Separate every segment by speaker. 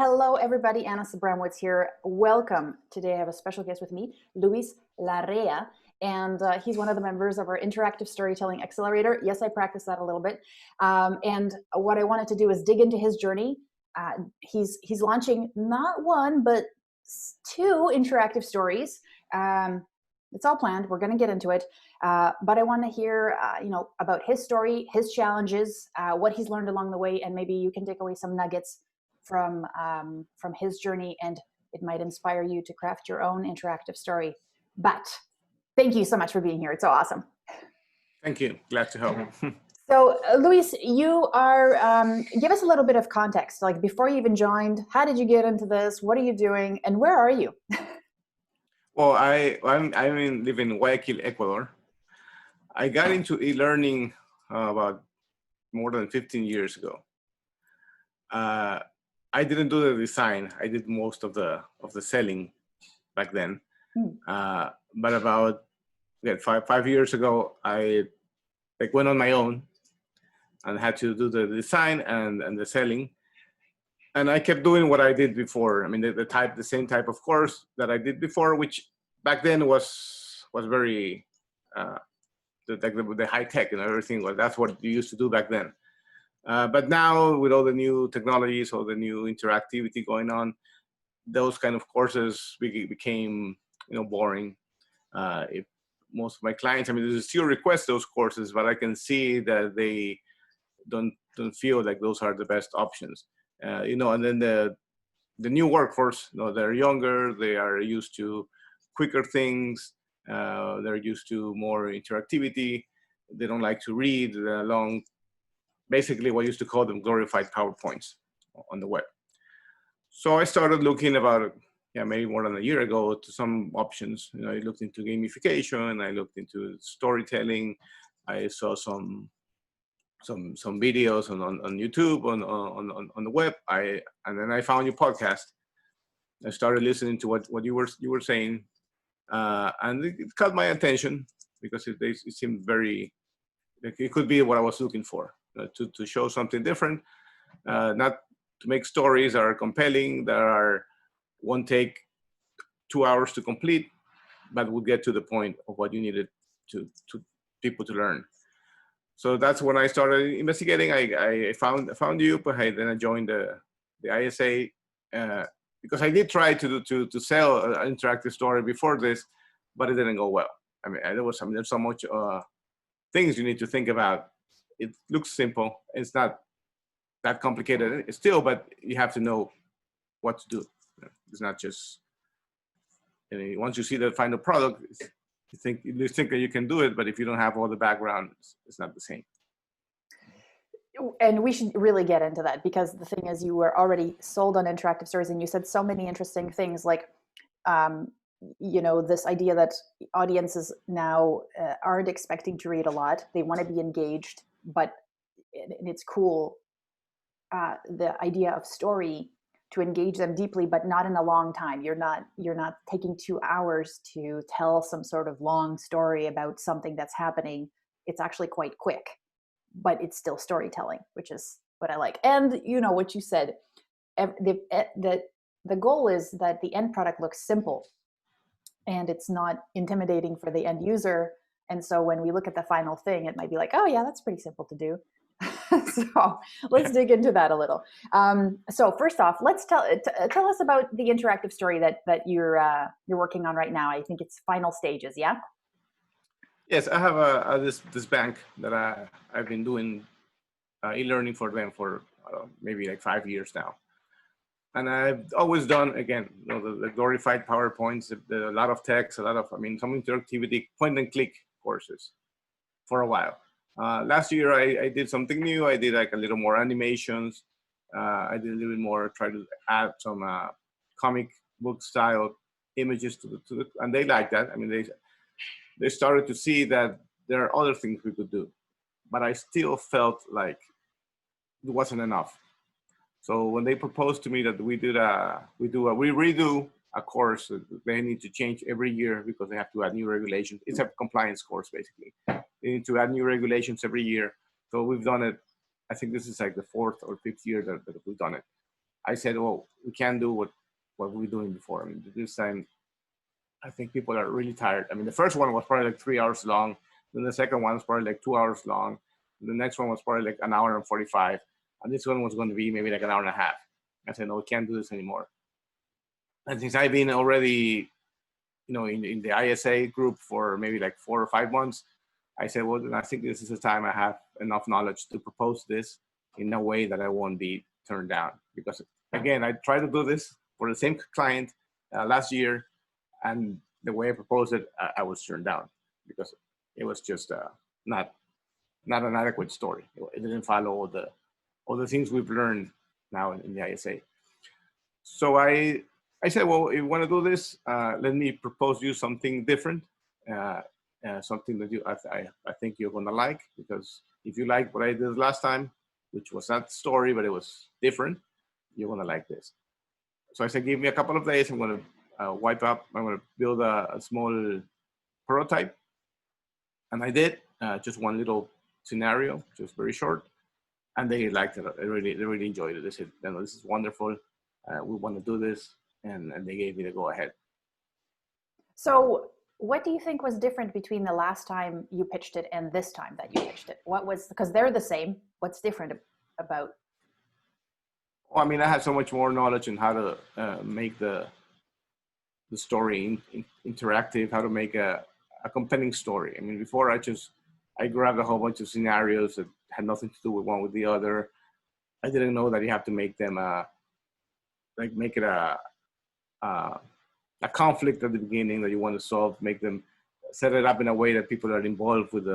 Speaker 1: Hello, everybody. Anna Sabramowitz here. Welcome. Today I have a special guest with me, Luis Larrea, and he's one of the members of our Interactive Storytelling Accelerator. Yes, I practiced that a little bit. And what I wanted to do is dig into his journey. He's launching not one, but two interactive stories. It's all planned. We're going to get into it. But I want to hear, about his story, his challenges, what he's learned along the way, and maybe you can take away some nuggets from his journey, and it might inspire you to craft your own interactive story. But thank you so much for being here. It's so awesome.
Speaker 2: Thank you. Glad to help.
Speaker 1: So, Luis, you are, give us a little bit of context. Like before you even joined, how did you get into this? What are you doing? And where are you?
Speaker 2: Well, I live in Guayaquil, Ecuador. I got into e-learning about more than 15 years ago. I didn't do the design. I did most of the selling back then. But about 5 years ago, I went on my own and had to do the design and the selling. And I kept doing what I did before. I mean, the same type of course that I did before, which back then was very the high tech and everything. Well, that's what you used to do back then. But now with all the new technologies, all the new interactivity going on, those kind of courses became boring. If most of my clients, I mean, they still request those courses, but I can see that they don't feel like those are the best options. And then the new workforce, they're younger, they are used to quicker things, they're used to more interactivity, they don't like to read long, basically what I used to call them glorified PowerPoints on the web. So I started looking about maybe more than a year ago to some options. I looked into gamification, I looked into storytelling, I saw some videos on YouTube, on the web. And then I found your podcast. I started listening to what you were saying, and it caught my attention because it seemed very, it could be what I was looking for, to show something different, not to make stories that are compelling, that won't take 2 hours to complete, but will get to the point of what you needed to people to learn. So that's when I started investigating. I found you, but then I joined the ISA because I did try to sell an interactive story before this, but it didn't go well. I mean, there's so much things you need to think about. It looks simple. It's not that complicated still, but you have to know what to do. It's not just, once you see the final product, you think that you can do it, but if you don't have all the background, it's not the same.
Speaker 1: And we should really get into that, because the thing is, you were already sold on interactive stories, and you said so many interesting things, like, this idea that audiences now aren't expecting to read a lot. They want to be engaged, but it's cool. The idea of story to engage them deeply, but not in a long time. You're not taking 2 hours to tell some sort of long story about something that's happening. It's actually quite quick, but it's still storytelling, which is what I like. And what you said, the goal is that the end product looks simple and it's not intimidating for the end user. And so when we look at the final thing, it might be like, oh yeah, that's pretty simple to do. So let's dig into that a little. So first off, let's tell us about the interactive story that you're working on right now. I think it's final stages. Yeah.
Speaker 2: Yes, I have this bank that I've been doing e-learning for them for maybe like 5 years now, and I've always done, again, the glorified PowerPoints, a lot of text, some interactivity, point and click courses for a while. Last year, I did something new. I did like a little more animations. I did a little bit more, try to add some comic book style images to the, and they like that. I mean, they started to see that there are other things we could do, but I still felt like it wasn't enough. So when they proposed to me that we redo a course that they need to change every year because they have to add new regulations. It's a compliance course, basically. They need to add new regulations every year. So we've done it. I think this is like the 4th or 5th year that we've done it. I said, well, we can't do what we were doing before. I mean, this time, I think people are really tired. I mean, the first one was probably like 3 hours long. Then the second one was probably like 2 hours long. The next one was probably like an hour and 45. And this one was going to be maybe like an hour and a half. I said, no, we can't do this anymore. And since I've been already, in the ISA group for maybe like 4 or 5 months, I said, well, then I think this is the time I have enough knowledge to propose this in a way that I won't be turned down. Because again, I tried to do this for the same client last year, and the way I proposed it, I was turned down because it was just not an adequate story. It didn't follow all the things we've learned now in the ISA. So I said, well, if you want to do this, let me propose you something different, something that I think you're going to like, because if you like what I did last time, which was not story, but it was different, you're going to like this. So I said, give me a couple of days. I'm going to I'm going to build a small prototype. And I did just one little scenario, just very short. And they liked it. They really enjoyed it. They said, this is wonderful. We want to do this. And they gave me the go ahead.
Speaker 1: So what do you think was different between the last time you pitched it and this time that you pitched it? Because they're the same. What's different about?
Speaker 2: Well, I mean, I had so much more knowledge on how to make the story interactive, how to make a compelling story. I mean, before I grabbed a whole bunch of scenarios that had nothing to do with one with the other. I didn't know that you have to make them make it a conflict at the beginning that you want to solve, make them set it up in a way that people are involved with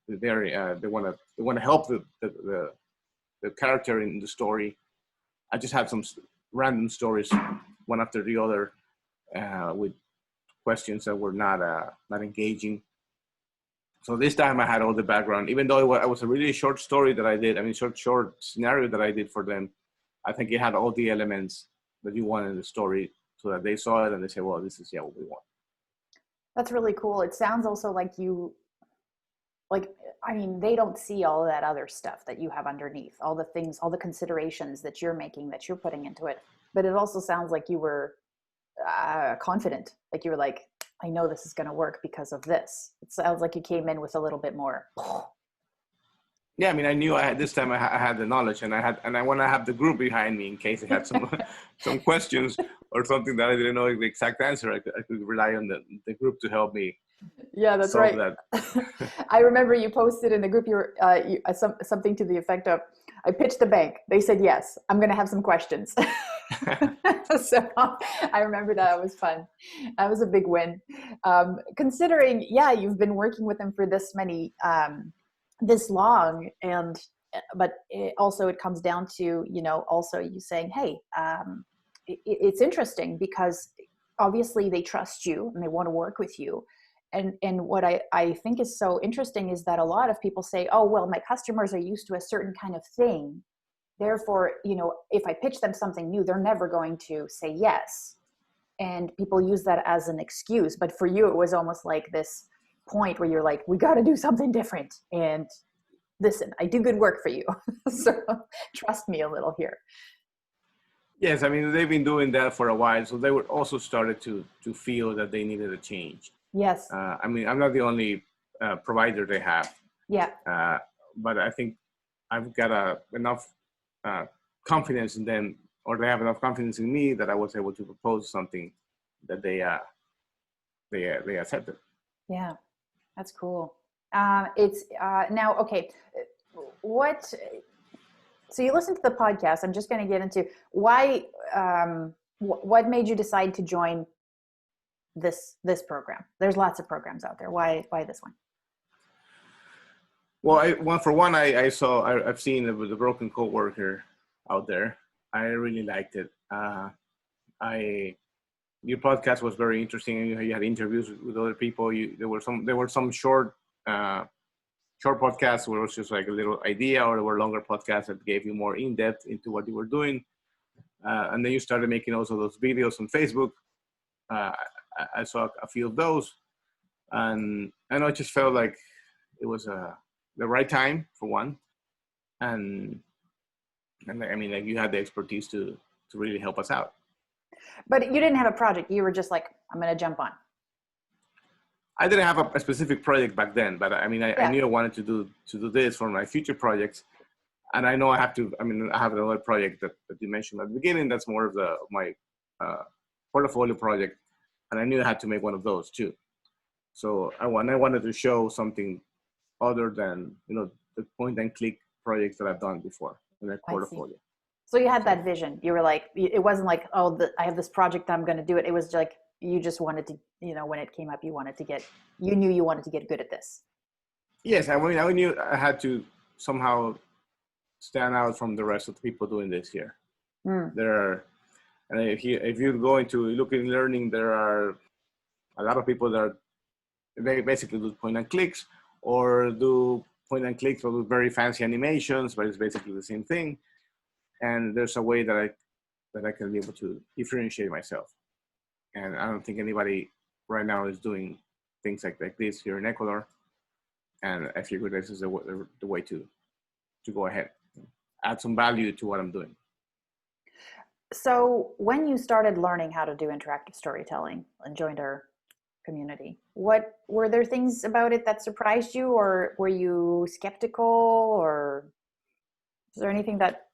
Speaker 2: they want to help the character in the story. I just had some random stories, one after the other, with questions that were not engaging. So this time I had all the background, even though it was a really short story that I did. I mean, short scenario that I did for them. I think it had all the elements that you want in the story, so that they saw it and they say, well, this is what we want.
Speaker 1: That's really cool. It sounds also like they don't see all of that other stuff that you have underneath, all the things, all the considerations that you're making, that you're putting into it. But it also sounds like you were confident. Like you were like, I know this is going to work because of this. It sounds like you came in with a little bit more.
Speaker 2: Yeah, I mean, I knew this time I had the knowledge, and I want to have the group behind me in case I had some questions or something that I didn't know the exact answer. I could rely on the group to help me.
Speaker 1: Yeah, that's right. That. I remember you posted in the group something to the effect of, I pitched the bank. They said yes. I'm going to have some questions. So I remember that. It was fun. That was a big win. Considering, you've been working with them for this long, but it comes down to, also you saying, hey, it's interesting because obviously they trust you and they want to work with you. And what I think is so interesting is that a lot of people say, oh, well, my customers are used to a certain kind of thing. Therefore, if I pitch them something new, they're never going to say yes. And people use that as an excuse. But for you, it was almost like this point where you're like, we got to do something different. And listen, I do good work for you. So trust me a little here.
Speaker 2: Yes, I mean, they've been doing that for a while. So they were also started to feel that they needed a change.
Speaker 1: Yes.
Speaker 2: I mean, I'm not the only provider they have.
Speaker 1: Yeah.
Speaker 2: But I think I've got enough confidence in them, or they have enough confidence in me that I was able to propose something that they accepted.
Speaker 1: Yeah, that's cool. It's now, okay. So you listened to the podcast. I'm just going to get into why, what made you decide to join this program? There's lots of programs out there. Why this one?
Speaker 2: Well, I've seen the Broken Coworker out there. I really liked it. Your podcast was very interesting. You had interviews with other people. There were some short podcasts where it was just like a little idea, or there were longer podcasts that gave you more in depth into what you were doing. And then you started making also those videos on Facebook. I saw a few of those, and I just felt like it was the right time for one, and I mean, like, you had the expertise to really help us out.
Speaker 1: But you didn't have a project. You were just like, I'm going to jump on.
Speaker 2: I didn't have a specific project back then, but I mean, I knew I wanted to do this for my future projects. And I know I have to, I mean, I have another project that you mentioned at the beginning. That's more of my portfolio project. And I knew I had to make one of those too. So I wanted to show something other than, the point and click projects that I've done before in my portfolio.
Speaker 1: So you had that vision. You were like, it wasn't like, oh, I have this project, I'm going to do it. It was like, you just wanted to, when it came up, you knew you wanted to get good at this. Yes.
Speaker 2: I mean, I knew I had to somehow stand out from the rest of the people doing this here. There are, and if you're going to look in learning, there are a lot of people that they basically do point and clicks or do point and clicks or do very fancy animations, but it's basically the same thing. And there's a way that I can be able to differentiate myself. And I don't think anybody right now is doing things like this here in Ecuador. And I figure this is the way to go ahead, add some value to what I'm doing.
Speaker 1: So when you started learning how to do interactive storytelling and joined our community, were there things about it that surprised you, or were you skeptical, or is there anything that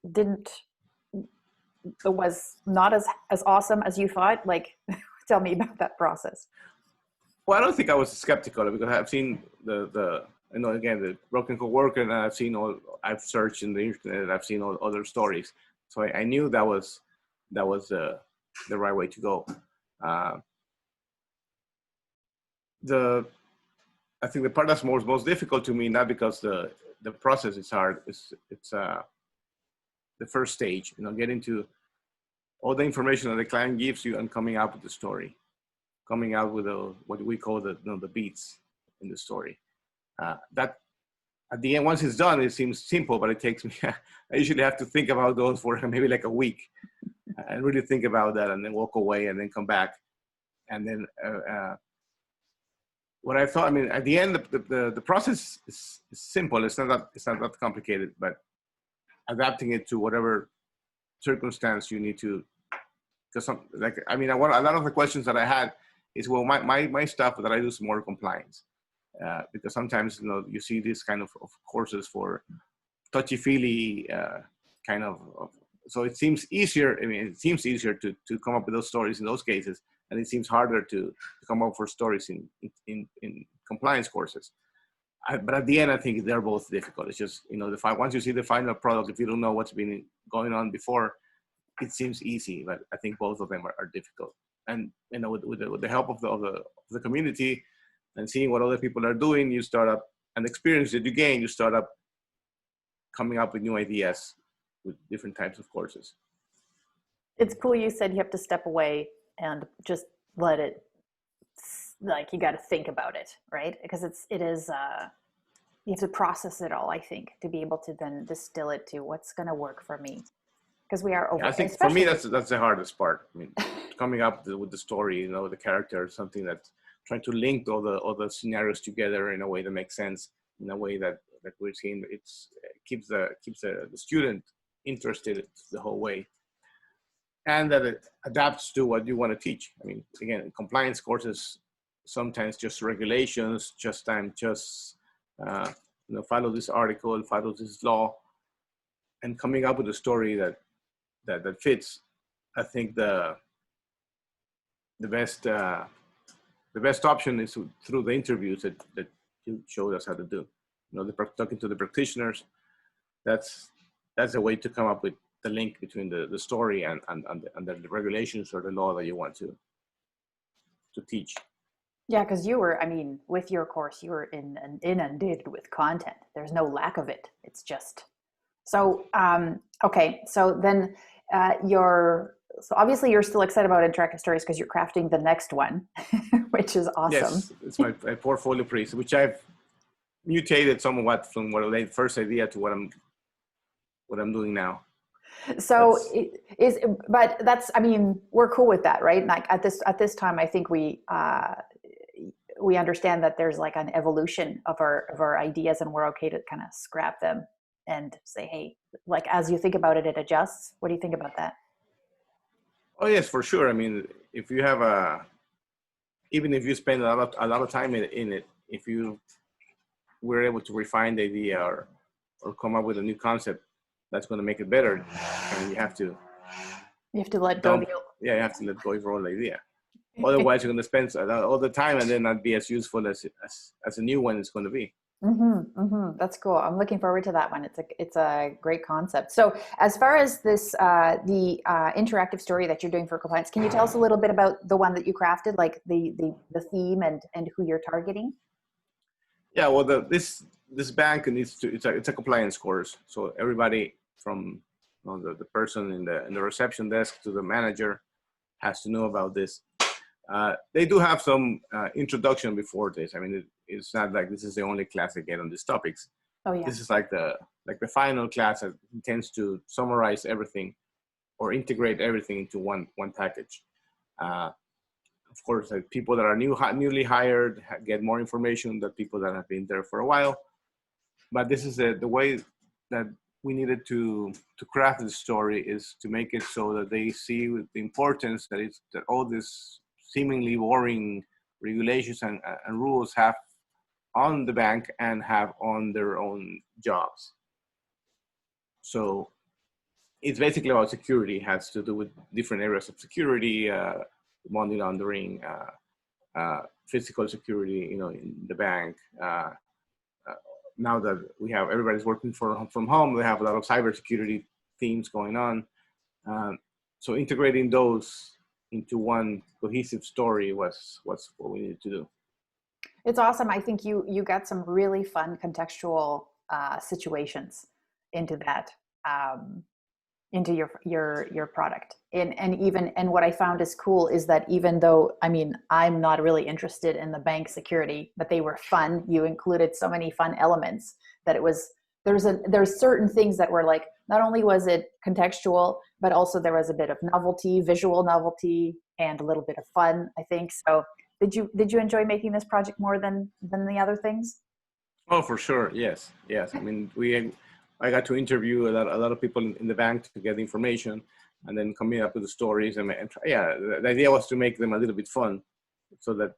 Speaker 1: was not as awesome as you thought? Like, tell me about that process.
Speaker 2: Well, I don't think I was skeptical because I've seen the broken coworker, and I've searched in the internet, I've seen all other stories. So I knew that was the right way to go. I think the part that's most difficult to me, not because the process is hard, it's the first stage, getting to all the information that the client gives you and coming up with the story, coming out with what we call the beats in the story. That at the end, once it's done, it seems simple, but it takes me, I usually have to think about those for maybe like a week and really think about that, and then walk away and then come back. And then what I thought, I mean, at the end, the process is simple. It's not that complicated, but adapting it to whatever circumstance you need to, because a lot of the questions that I had is, well, my stuff that I do is more compliance. Because sometimes, you see this kind of courses for touchy-feely kind of, so it seems easier. I mean, it seems easier to come up with those stories in those cases, and it seems harder to come up for stories in compliance courses. But at the end, I think they're both difficult. It's just, once you see the final product, if you don't know what's been going on before, it seems easy. But I think both of them are difficult. And with the help of the community and seeing what other people are doing, you start up, and the experience that you gain, you start up coming up with new ideas with different types of courses.
Speaker 1: It's cool you said you have to step away and just let it, like, you got to think about it, right? Because it is you have to process it all, I think, to be able to then distill it to what's going to work for me. Because we are over.
Speaker 2: Yeah, I think for me that's the hardest part. I mean, coming up with the story, the character, something that's trying to link all the scenarios together in a way that makes sense, in a way that we're seeing it keeps the student interested the whole way, and that it adapts to what you want to teach. I mean, again, compliance courses sometimes just regulations, follow this article, follow this law, and coming up with a story that fits. I think the best option is through the interviews that you showed us how to do. Talking to the practitioners. That's a way to come up with the link between the story and the regulations or the law that you want to teach.
Speaker 1: Yeah, because with your course, you were inundated with content. There's no lack of it. It's just so. Okay, so then so obviously you're still excited about interactive stories because you're crafting the next one, which is awesome.
Speaker 2: Yes, it's my portfolio piece, which I've mutated somewhat from what I first idea to what I'm doing now.
Speaker 1: So but that's, we're cool with that, right? Like at this time, I think we understand that there's like an evolution of our ideas, and we're okay to kind of scrap them and say, hey, like, as you think about it, it adjusts. What do you think about that?
Speaker 2: Oh yes, for sure. I mean, if you have even if you spend a lot of time in it, if you were able to refine the idea or come up with a new concept that's going to make it better, I mean,
Speaker 1: You have to let go.
Speaker 2: dump, yeah, you have to let go of your old idea. Otherwise, you're going to spend all the time and then not be as useful as a new one is going to be.
Speaker 1: That's cool. I'm looking forward to that one. It's a great concept. So, as far as this the interactive story that you're doing for clients, can you tell us a little bit about the one that you crafted, like the theme and who you're targeting?
Speaker 2: Yeah, well, this bank needs to it's a compliance course, so everybody from the person in the reception desk to the manager has to know about this. They do have some introduction before this. I mean, it's not like this is the only class they get on these topics.
Speaker 1: Oh yeah.
Speaker 2: This is like the final class that intends to summarize everything or integrate everything into one package. Of course, like people that are newly hired get more information than people that have been there for a while. But this is the way that we needed to craft the story, is to make it so that they see the importance that all this seemingly boring regulations and rules have on the bank and have on their own jobs. So it's basically about security. It has to do with different areas of security, money laundering, physical security, in the bank. Now that everybody's working from home, we have a lot of cybersecurity themes going on. So integrating those into one cohesive story was what we needed to do.
Speaker 1: It's awesome. I think you got some really fun contextual situations into that. Into your product. And what I found is cool is that even though, I mean, I'm not really interested in the bank security, but they were fun. You included so many fun elements that there's certain things that were like, not only was it contextual, but also there was a bit of novelty, visual novelty, and a little bit of fun, I think. So did you enjoy making this project more than the other things?
Speaker 2: Oh, for sure. Yes. I mean, I got to interview a lot of people in the bank to get information, and then coming up with the stories. And the idea was to make them a little bit fun, so that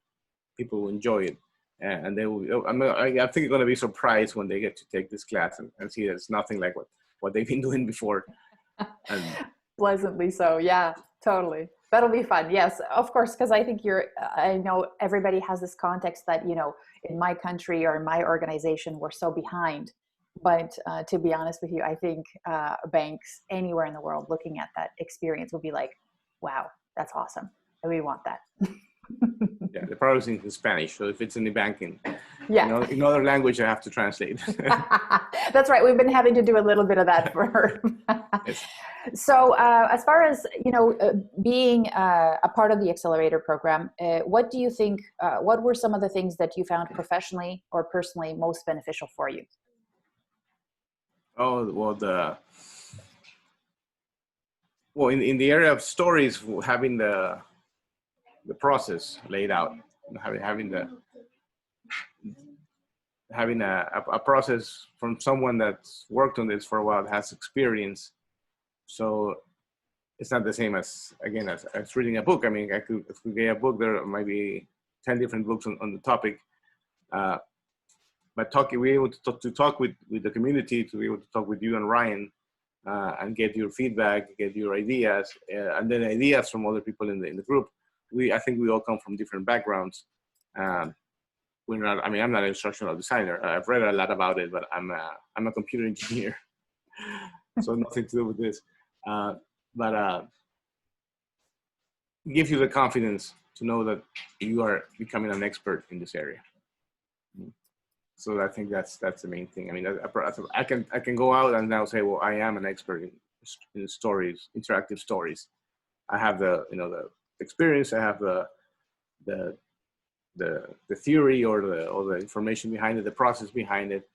Speaker 2: people will enjoy it, and they will. I think they're going to be surprised when they get to take this class and see that it's nothing like what they've been doing before. And
Speaker 1: pleasantly so. Yeah, totally. That'll be fun. Yes, of course, because I think I know everybody has this context that, in my country or in my organization, we're so behind. But to be honest with you, I think banks anywhere in the world looking at that experience will be like, wow, that's awesome. We want that.
Speaker 2: Yeah, the product is in Spanish. So if it's in the banking,
Speaker 1: yeah,
Speaker 2: in other language, I have to translate.
Speaker 1: That's right. We've been having to do a little bit of that for her.
Speaker 2: Yes.
Speaker 1: So as far as, being a part of the accelerator program, what do you think, what were some of the things that you found professionally or personally most beneficial for you?
Speaker 2: Oh, well, in the area of stories, having the process laid out, having a process from someone that's worked on this for a while, has experience. So it's not the same as reading a book. I mean, if we get a book, there might be 10 different books on the topic. But we were able to talk with the community, to be able to talk with you and Ryan, and get your feedback, get your ideas, and then ideas from other people in the group. I think we all come from different backgrounds. We're not. I mean, I'm not an instructional designer. I've read a lot about it, but I'm a computer engineer, so nothing to do with this. But it gives you the confidence to know that you are becoming an expert in this area. So I think that's the main thing. I mean, I can go out and now say, well, I am an expert in stories, interactive stories. I have the experience. I have the theory or the information behind it, the process behind it,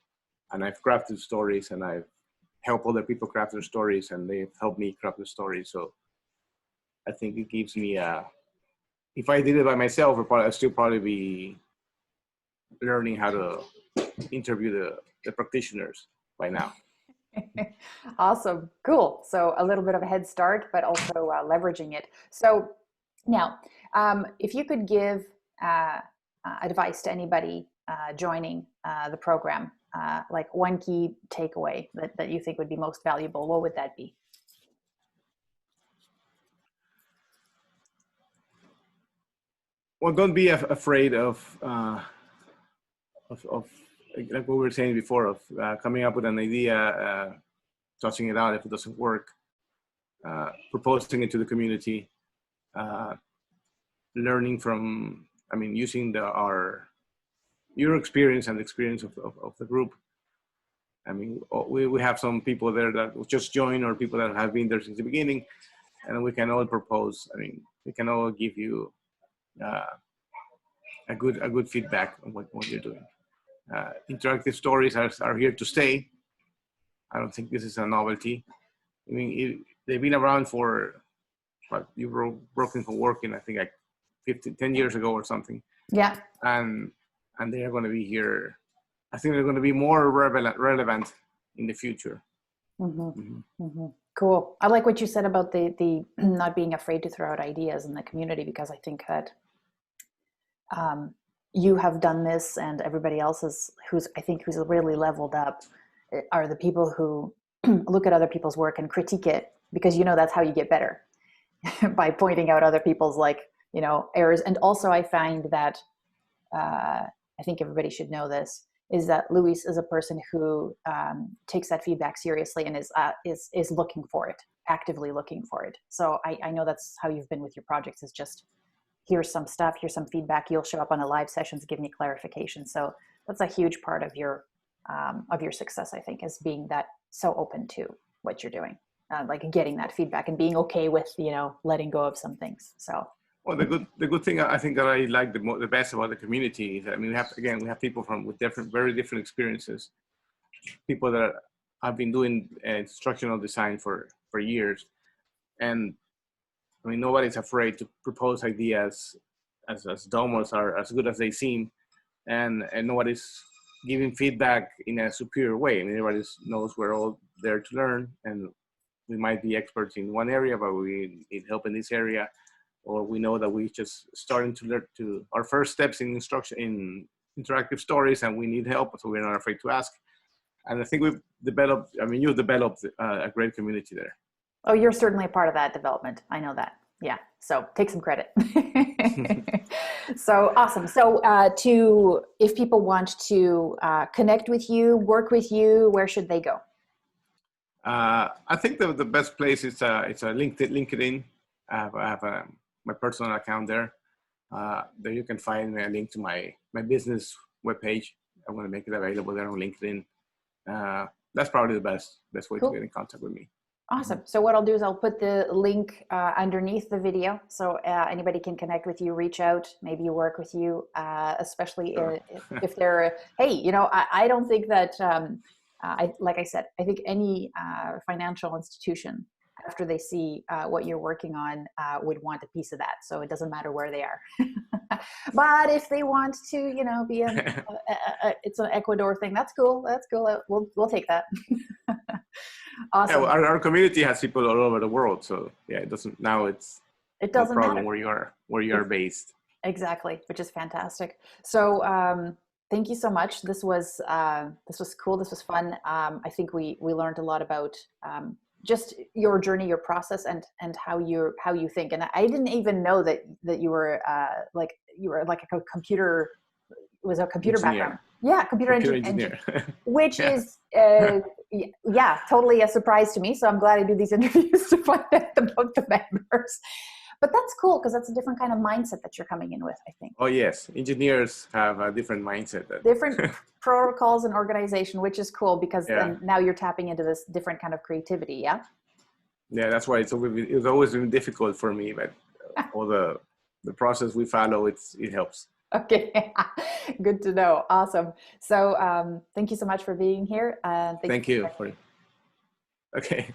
Speaker 2: and I've crafted stories, and I've helped other people craft their stories, and they've helped me craft the stories. So I think it gives me if I did it by myself, I'd still probably be learning how to interview the practitioners by now.
Speaker 1: Awesome. Cool. So a little bit of a head start, but also leveraging it. So now, if you could give advice to anybody joining the program, like one key takeaway that you think would be most valuable, what would that be?
Speaker 2: Well, don't be afraid of like what we were saying before, of coming up with an idea, tossing it out if it doesn't work, proposing it to the community, learning from, using your experience and the experience of the group. We have some people there that just joined, or people that have been there since the beginning, and we can all propose. We can all give you a good feedback on what you're doing. Interactive stories are here to stay. I don't think this is a novelty. They've been around for, you were working for working, I think like 10 years ago or something.
Speaker 1: Yeah.
Speaker 2: And they are going to be here. I think they're going to be more relevant in the future.
Speaker 1: Mm-hmm. Mm-hmm. Mm-hmm. Cool. I like what you said about the not being afraid to throw out ideas in the community, because I think that you have done this, and everybody else who's really leveled up are the people who look at other people's work and critique it, because that's how you get better by pointing out other people's errors. And also I find that I think everybody should know this, is that Luis is a person who takes that feedback seriously and is looking for it, actively looking for it. So I know that's how you've been with your projects, is just, here's some stuff, here's some feedback. You'll show up on the live sessions, give me clarification. So that's a huge part of your success, I think, is being that so open to what you're doing, like getting that feedback and being okay with, letting go of some things. So.
Speaker 2: Well, the good thing I think that I like the best about the community is that, we have people with very different experiences, people that have been doing instructional design for years, and nobody's afraid to propose ideas as dumb or as good as they seem, and nobody's giving feedback in a superior way. Everybody knows we're all there to learn, and we might be experts in one area, but we need help in this area, or we know that we just starting to learn our first steps in interactive stories, and we need help, so we're not afraid to ask. And I think you've developed a great community there.
Speaker 1: Oh, you're certainly a part of that development. I know that. Yeah. So take some credit. So awesome. So if people want to connect with you, work with you, where should they go?
Speaker 2: I think the best place is it's a LinkedIn. I have my personal account there. There you can find a link to my business webpage. I'm going to make it available there on LinkedIn. That's probably the best way to get in contact with me.
Speaker 1: Awesome. So what I'll do is I'll put the link underneath the video, so anybody can connect with you, reach out, maybe work with you, especially sure. if they're, hey, I don't think that, like I said, I think any financial institution, after they see what you're working on, would want a piece of that. So it doesn't matter where they are. But if they want to, be it's an Ecuador thing, that's cool. That's cool. We'll take that. Awesome.
Speaker 2: Yeah, well, our community has people all over the world, so yeah, it doesn't no problem matter where you are based.
Speaker 1: Exactly, which is fantastic. So thank you so much. This was cool. This was fun. I think we learned a lot about just your journey, your process, and how you think. And I didn't even know that you were like a computer. It was a computer
Speaker 2: engineer.
Speaker 1: Background. Yeah, computer engineer. Which
Speaker 2: yeah.
Speaker 1: is, totally a surprise to me. So I'm glad I do these interviews to find out about the members. But that's cool, because that's a different kind of mindset that you're coming in with, I think.
Speaker 2: Oh, yes. Engineers have a different mindset.
Speaker 1: Different protocols and organization, which is cool, because then now you're tapping into this different kind of creativity, yeah?
Speaker 2: Yeah, that's why it's always been difficult for me, but all the process we follow, it helps.
Speaker 1: Okay, good to know. Awesome. So thank you so much for being here.
Speaker 2: Thank you. Okay.